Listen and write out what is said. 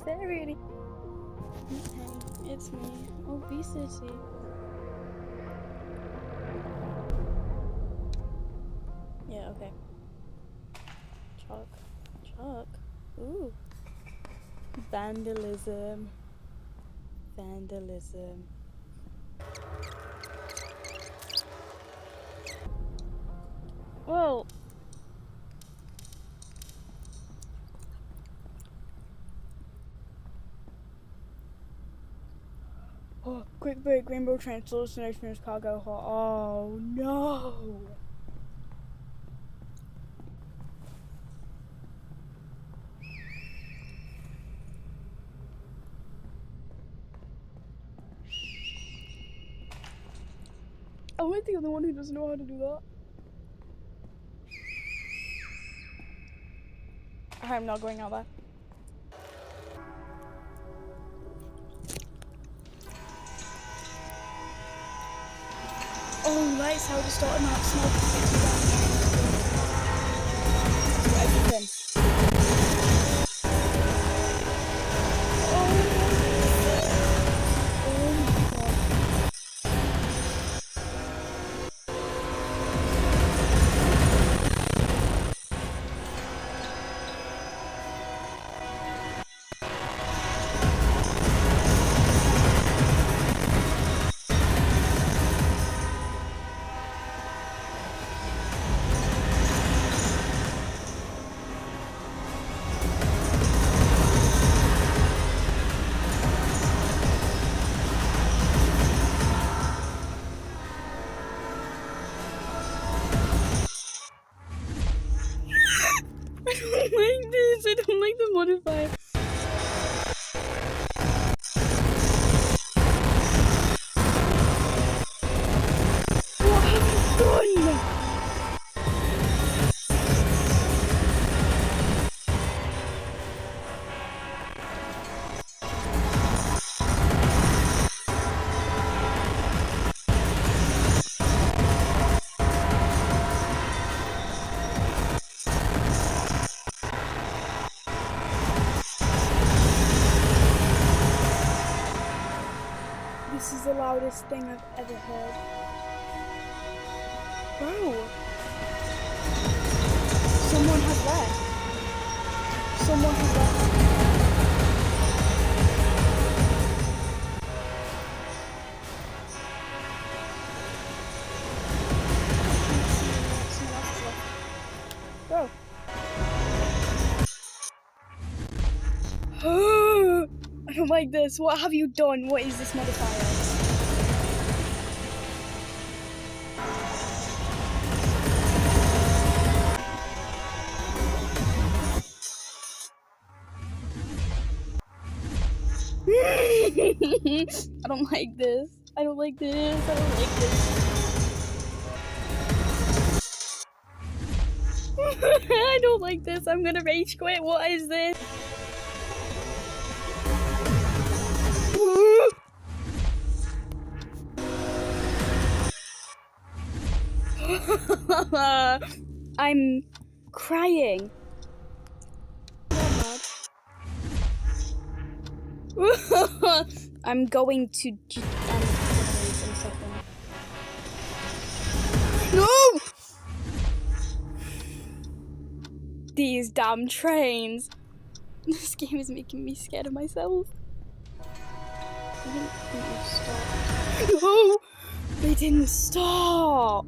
there already? Hey, it's me, obesity. Yeah, okay. Chalk. Ooh. Vandalism. Whoa. Oh, quick break, Rainbow Transfer, destination cargo hall. Oh no! Am I the only one who doesn't know how to do that? I'm not going out there. Oh, that's how to start an art smell. Everything. I don't like the modifier. What have you done? This is the loudest thing I've ever heard. Bro! Someone has left. Bro. I don't like this. What have you done? What is this modifier? I don't like this. I don't like I don't like this. I'm gonna rage quit. What is this? I'm crying. I'm going to No! These damn trains. This game is making me scared of myself. I didn't think they'd stop. No! They didn't stop.